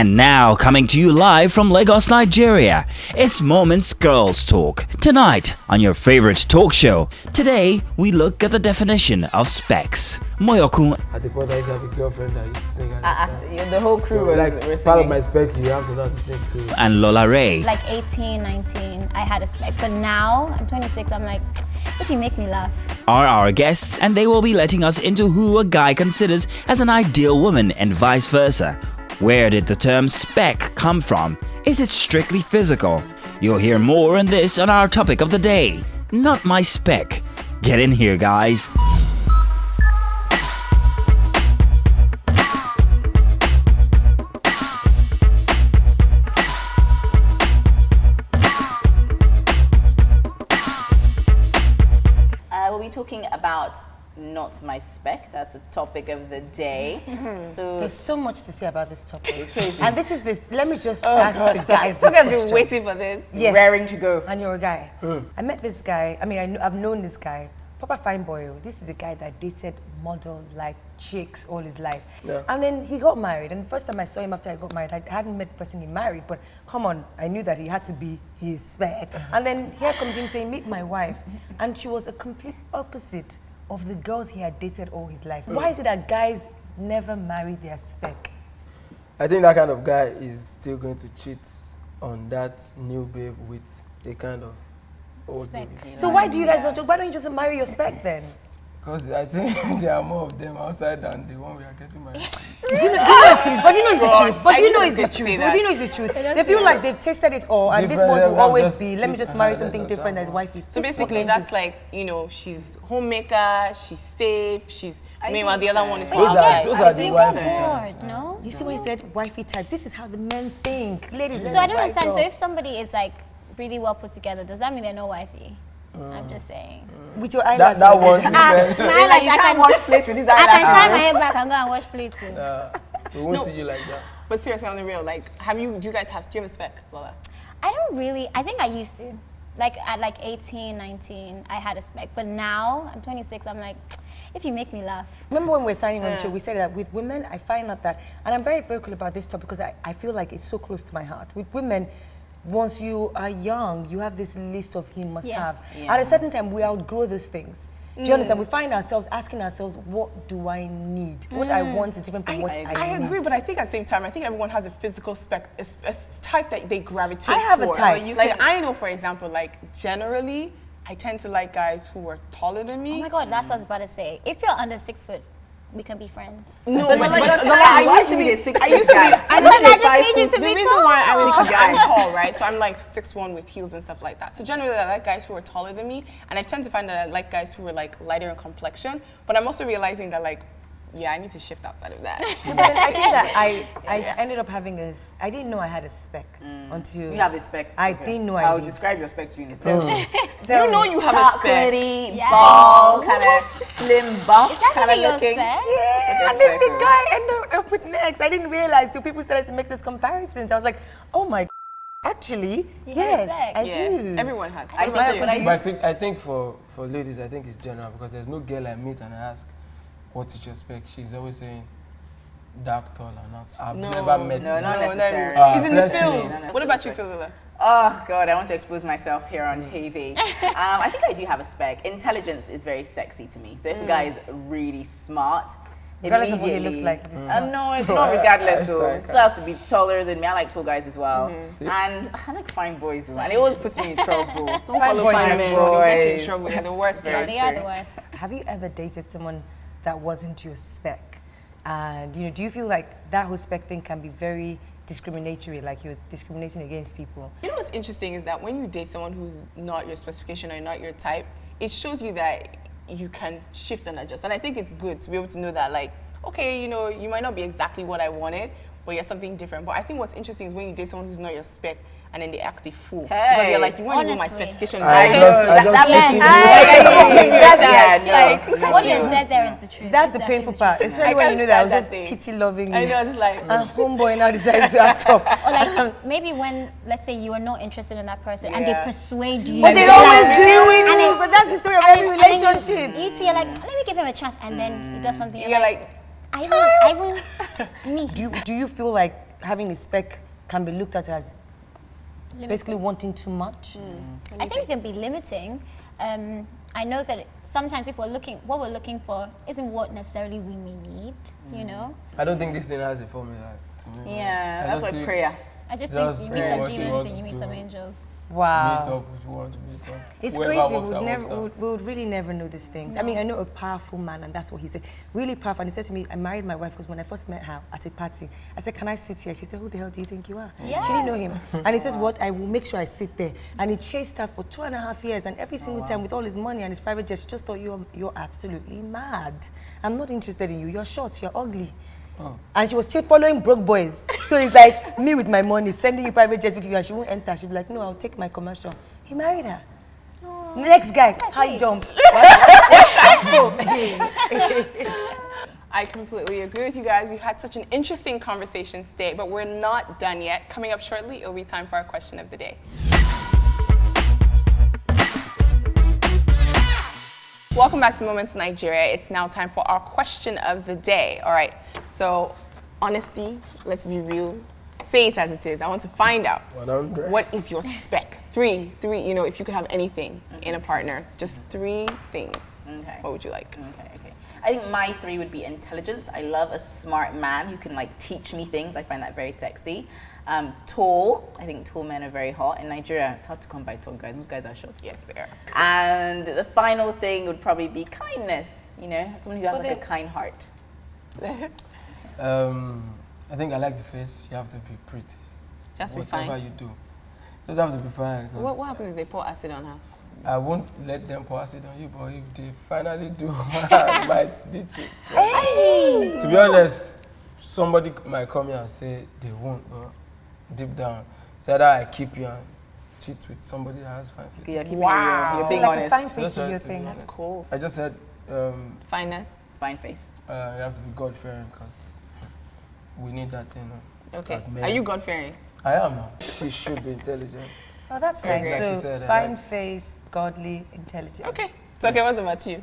And now, coming to you live from Lagos, Nigeria, it's Moments Girls Talk. Tonight, on your favorite talk show. Today, we look at the definition of specs. MAYORKUN. At the point I used to have a girlfriend that used to sing the whole crew so, was like, singing. part of my spec, you have to know how to sing too. And LOLA Ray. Like 18, 19, I had a spec. But now, I'm 26, I'm like, if you make me laugh. Are our guests, and they will be letting us into who a guy considers as an ideal woman and vice versa. Where did the term spec come from? Is it strictly physical? You'll hear more on this on our topic of the day. Not my spec. Get in here, guys. We'll be talking about not my spec. That's the topic of the day. So there's so much to say about this topic. It's crazy. And this is the, let me just ask the guys I've this been question. waiting for this, Yes. raring to go. And you're a guy. I met this guy, I've known this guy, proper fine boy. This is a guy that dated model-like chicks all his life. Yeah. And then he got married. And the first time I saw him after I got married, I hadn't met the person he married, but come on, I knew that he had to be his spec. And then here comes him saying, meet my wife. And she was a complete opposite of the girls he had dated all his life. Why is it that guys never marry their spec? I think that kind of guy is still going to cheat on that new babe with a kind of old Spec. baby. So why do you guys why don't you just marry your spec then? Because I think there are more of them outside than the one we are getting married. Do you know it is? But you know it's the truth. But I you know didn't it's the say truth. that. But you know it's the truth. They feel like they've tasted it all, and this Different one will level, always just be, let me just keep marry ahead something of different as someone. wifey. So This basically, fucking that's is- like, you know, she's homemaker, she's safe, she's. Meanwhile, the other one is from Those are- outside. those are the You wife can types. afford, no? You see what he said? Wifey types. This is how the men think. Ladies, So I don't understand. So if somebody is like really well put together, does that mean they're no wifey? I'm just saying. with your eyelashes. That one, you My said, eyelash, I can watch plates with his I can tie my hair back and go and wash plates too. we won't No. see you like that. But seriously, on the real, like, do you guys have a spec, Lola? I don't really, I think I used to. Like at like 18, 19, I had a spec. But now, I'm 26, I'm like, if you make me laugh. Remember when we were signing on the show, we said that with women, I find out that, and I'm very vocal about this topic because I feel like it's so close to my heart. With women, once you are young, you have this list of he must Yes. have. Yeah. At a certain time, we outgrow those things. Do you understand? We find ourselves asking ourselves, what do I need? What I want is different from what I need. agree, but I think at the same time, I think everyone has a physical spec, a type that they gravitate I have a towards. type. So You like I know, for example, like generally, I tend to like guys who are taller than Oh me. my God, that's what I was about to say. If you're under 6 foot, we can be friends. No, But I used to be a 6 I used to be. I just need you to The be reason tall. why I was I'm tall, right? So I'm like 6'1" with heels and stuff like that. So generally, I like guys who are taller than me, and I tend to find that I like guys who are like lighter in complexion. But I'm also realizing that like, yeah, I need to shift outside of that. So then I think that I ended up having I didn't know I had a spec until You have a spec. I didn't know I I'll did. describe your spec to you in a second. You know you have a spec. Chocolatey, Yes. bald, kind of slim, buff, Is that kind really of your looking. spec? Yeah, and then the guy ended up with next. I didn't realize till people started to make those comparisons. I was like, oh my, actually, You yes, respect. I Yeah, do. everyone has. I What about think you? so, but But I think for ladies, I think it's general because there's no girl I meet and I ask, what is your spec? She's always saying dark, tall, or not. I've never met no, you. not No, necessarily. He's in the plenty. films. No, no, What about you, Tallulah? Oh God, I want to expose myself here on TV. I think I do have a spec. Intelligence is very sexy to me. So if a guy is really smart, Regardless of what he looks immediately- like. This No, it's not regardless. So I it still has to be taller than me. I like tall guys as well, and I like fine boys, and it always puts me in trouble. Don't follow boys fine are They'll get you in boys. trouble. They're the worst. Yeah, man. they are the worst. Have you ever dated someone that wasn't your spec? And do you feel like that whole spec thing can be very discriminatory, like you're discriminating against people? You know what's interesting is that when you date someone who's not your specification or not your type, it shows you that you can shift and adjust. And I think it's good to be able to know that, like, okay, you might not be exactly what I wanted, but you're something different. But I think what's interesting is when you date someone who's not your spec and then they act a fool. Because you're like, you weren't even my Honestly. specification. I right? just Yes. What you said there is the truth. That's the It's painful actually part, the truth. especially when you know that I was stand just that thing. pity loving you. I know, it's like, And homeboy now decides to act up. Or like maybe when, let's say, you are not interested in that person and they Yeah. persuade you. But they Like, always do it. and then- But that's the story of and every then- and then relationship. You two, you're like, let me give him a chance, and then he does something. you're like, I will, me. Do you feel like having a spec can be looked at as basically wanting too much? I think it can be limiting. I know that sometimes if what we're looking for isn't what necessarily we may need, you know? I don't think this thing has a formula to me. Yeah, I that's just why think prayer. I just Just think you pray meet some what you demons want and you to meet some do. angels. Meet Wow. up with who want to meet up. It's Whoever crazy. works out, works out. We would really never know these things. I mean, I know a powerful man, and that's what he said. Really powerful. And he said to me, I married my wife because when I first met her at a party, I said, can I sit here? She said, who the hell do you think you are? Yes. She didn't know him. And he says, what? I will make sure I sit there. And he chased her for 2.5 years. And every single time with all his money and his private jet, she just thought, you're absolutely mad. I'm not interested in you. You're short. You're ugly. Oh. And she was following broke boys. So it's like me with my money, sending you private jet, and she won't enter. She'll be like, no, I'll take my commercial. He married her. Next guy, high jump. I completely agree with you guys. We've had such an interesting conversation today, but we're not done yet. Coming up shortly, it'll be time for our question of the day. Welcome back to Moments Nigeria. It's now time for our question of the day. All right, so honesty, let's be real. Say it as it is. I want to find out 100. what is your spec? Three, you know, if you could have anything in a partner, just 3 things. Okay. What would you like? Okay. I think my 3 would be intelligence. I love a smart man who can like teach me things. I find that very sexy. Tall. I think tall men are very hot. In Nigeria, it's hard to come by tall guys. Most guys are short. Yes, sir. And the final thing would probably be kindness. You know, someone who has like a kind heart. I think I like the face. You have to be pretty. Just be Whatever fine. you do, just have to be fine. What happens if they pour acid on her? I won't let them pour acid on you, but if they finally do, I might ditch you. Hey! To be honest, somebody might come here and say they won't, but deep down, it's either I keep you and cheat with somebody that has fine face. You're keeping Wow. it real. You're So being like a honest. fine face Just try is your to be thing. honest. That's cool. I just said Fineness. Fine face. you have to be God-fearing because we need that thing. Okay. as men. Are you God-fearing? I am now. She should be intelligent. Oh, that's Okay. nice. Like you So said, I fine like- face, godly, intelligent. Okay. So, okay, what about you?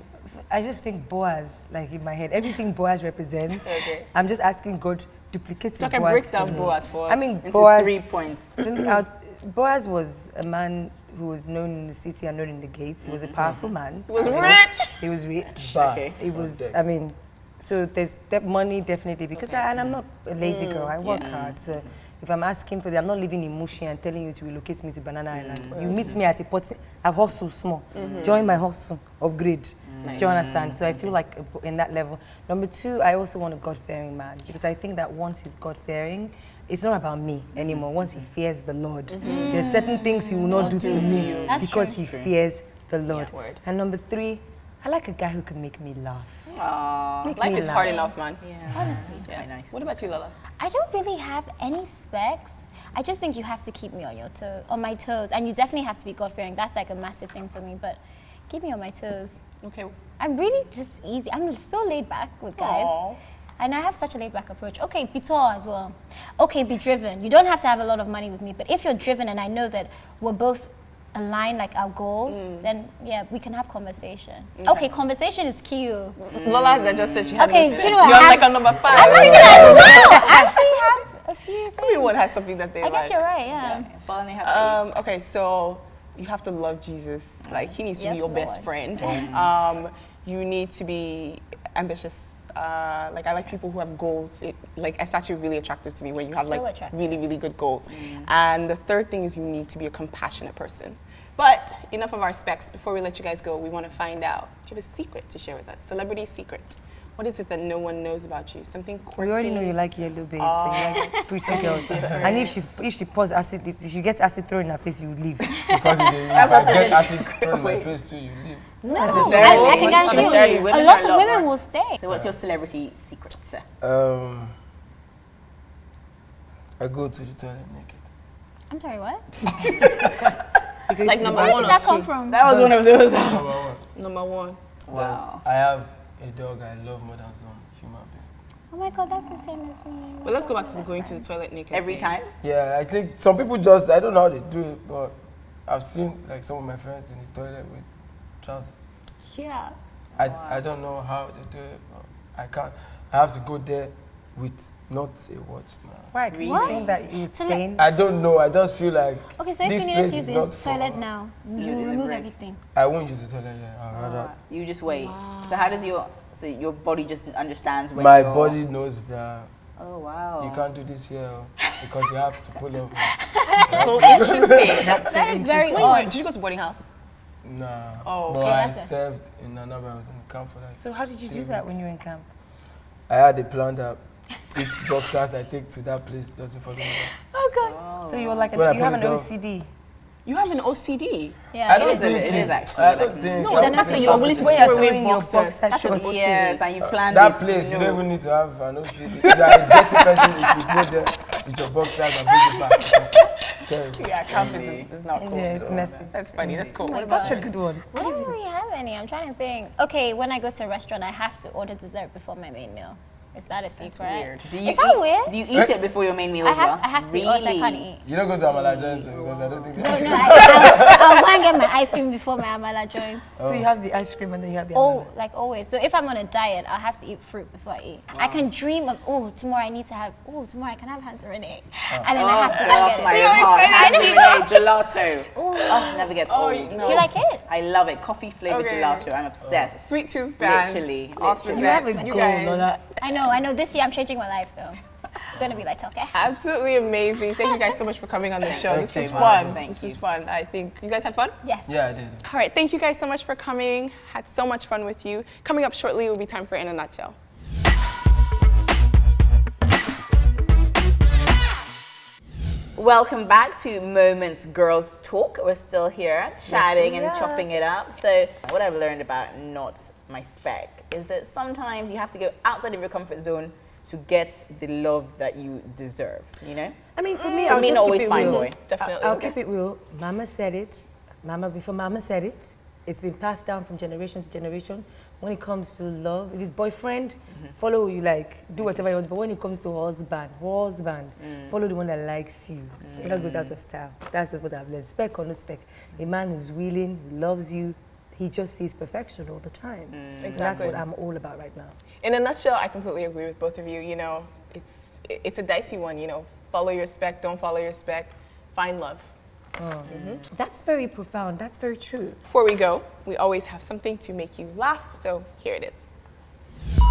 I just think Boaz, like in my head, everything Boaz represents. Okay. I'm just asking God duplicating Okay, Boaz. break down for me. Boaz for us. I mean, Into Boaz. 3 points. Boaz was a man who was known in the city and known in the gates. He was a powerful man. He was rich. He was rich. Bad. Okay. It was, Dead. I mean, so there's that money definitely because and I'm not a lazy girl. I work hard. So if I'm asking for I'm not living in Mushi and telling you to relocate me to Banana Island. You meet me at a pot. I've hustled small. Join my hustle. Upgrade. Do you understand? So I feel like in that level. Number 2, I also want a God-fearing man because I think that once he's God-fearing, it's not about me anymore. Once he fears the Lord, there's certain things he will not do to me That's because true. he fears the Lord. Word. And number 3, I like a guy who can make me laugh. Aww. Make Life me is laugh. hard enough, man. Honestly. It's quite nice. What about you, Lola? I don't really have any specs. I just think you have to keep me on my toes. And you definitely have to be God-fearing. That's like a massive thing for me. But keep me on my toes. Okay. I'm really just easy. I'm so laid back with guys. Aw. And I have such a laid back approach. Okay, be tall as well. Okay, be driven. You don't have to have a lot of money with me, but if you're driven and I know that we're both aligned, like our goals, then yeah, we can have conversation. Okay, conversation is key. Lola that just said she had Okay, no do you specs. know what? You're I'm- like a number 5. I'm not even I actually have a few. Everyone has something that they I like. guess you're right, yeah. Well, and they have Okay, so you have to love Jesus. Like he needs to Yes, be your best Lord. friend. You need to be ambitious. Like I like people who have goals. It's actually really attractive to me when you have So like attractive. really, really good goals. And the third thing is you need to be a compassionate person. But enough of our specs. Before we let you guys go, we want to find out. Do you have a secret to share with us? Celebrity secret. What is it that no one knows about you? Something quirky. We already know you like yellow babes and you like pretty girls. And if she pours acid, if she gets acid thrown in her face, you would leave. Because if I get acid thrown in my face too, you leave. No, necessarily. I can Not necessarily. guarantee you, Women a lot are of a lot women more. will stay. So what's your celebrity secret? I go to the toilet naked. I'm sorry, what? Like number Where 1 did or that 2? come from? That was one of those. Number 1. Number 1. Wow. I have a dog I love more than some human beings. Oh my God, that's the same as me. But let's go back to the going to the toilet naked. Every thing. time? Yeah, I think some people just, I don't know how they do it, but I've seen like some of my friends in the toilet with trousers. Yeah. I don't know how they do it, but I can't. I have to go there with not a watch, man. Why? Because you What? think that you would So stain? I don't know. I just feel like Okay, so if this you needed place to use is the not for- toilet now, you in the remove break. everything. I won't use the toilet. Yeah, I'd rather. You just wait. So how does your body just understands when My you're... body knows that Oh wow. you can't do this here because you have to pull up. So interesting. That is very Wait, odd. did you go to boarding house? Nah. Oh, but okay, I that's it. served in another. I was in camp for like. So how did you do 3 that when weeks. you were in camp? I had a plan that each boxers I take to that place doesn't follow me. Oh God. So you were like, When I you have put an it down. OCD. You have an OCD. Yeah, I don't is, think it is it's- actually, I like- don't think. No, I the don't fact that think you're it's willing to Where throw you're away throwing your boxers. boxers That's shorts. what, yes, and you planned that it. place, you no. don't even need to have an OCD. You are a dirty person if you go there with your boxers and bring it back. It's terrible. Yeah, camp is not cool. Yeah, it's messy. That's funny. That's cool. What That's about a you? good one. I don't really have any. I'm trying to think. Okay, when I go to a restaurant, I have to order dessert before my main meal. Is that a secret? weird. Do you Is that eat, weird? Do you eat it before your main meal as well? I have to, or else I can't eat. You don't go to Amala joint because I don't think No, they no, I'll go and get my ice cream before my amala joints. So you have the ice cream and then you have the Oh, amala. like always. So if I'm on a diet, I'll have to eat fruit before I eat. I can dream of, tomorrow I need to have, tomorrow I can have Hans Renee. And then I have to go my get it. heart. excited. Gelato. Oh, never gets old. no. Do you like it? I love it. Coffee flavored Okay. gelato. I'm obsessed. Sweet tooth fans. Literally, Off the literally. You have a set. You goal, guys. Lola. I know. This year I'm changing my life though. I'm gonna be like, okay. Absolutely amazing. Thank you guys so much for coming on the show. Thanks This was so much. fun. Thank This you. was fun. I think you guys had fun? Yes. Yeah, I did. All right. Thank you guys so much for coming. Had so much fun with you. Coming up shortly will be time for In a Nutshell. Welcome back to Moments Girls Talk. We're still here chatting and chopping it up. So what I've learned about not my spec is that sometimes you have to go outside of your comfort zone to get the love that you deserve, you know? I mean, for me, For I'll me, just not keep always it fine real. boy. Definitely. I'll keep it real. Mama said it. Before Mama said it. It's been passed down from generation to generation. When it comes to love, if it's boyfriend, follow who you like, do whatever you want. But when it comes to husband, follow the one that likes you. It all goes out of style. That's just what I've learned. Spec or no spec. A man who's willing, who loves you, he just sees perfection all the time. And that's Exactly. what I'm all about right now. In a nutshell, I completely agree with both of you. You know, it's a dicey one. You know, follow your spec, don't follow your spec, find love. That's very profound. That's very true. Before we go, we always have something to make you laugh. So here it is.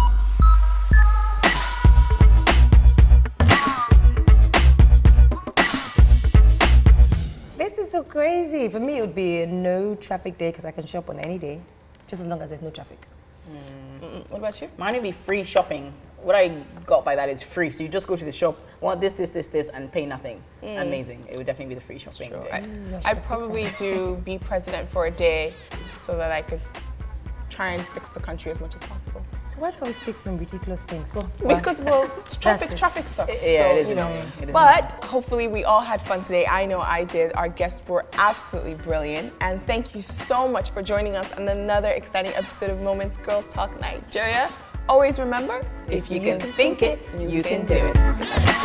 This is so crazy. For me, it would be a no traffic day because I can shop on any day, just as long as there's no traffic. What about you? Mine would be free shopping. What I got by that is free. So you just go to the shop, want this, and pay nothing. Amazing. It would definitely be the free shopping day. I'd probably do be president for a day so that I could try and fix the country as much as possible. So why do I always pick some ridiculous things? Well, Because, well, traffic sucks. Yeah, so, it is you know. annoying. It is But hopefully we all had fun today. I know I did. Our guests were absolutely brilliant. And thank you so much for joining us on another exciting episode of Moments Girls Talk Nigeria. Always remember, if you can think it, you can do it.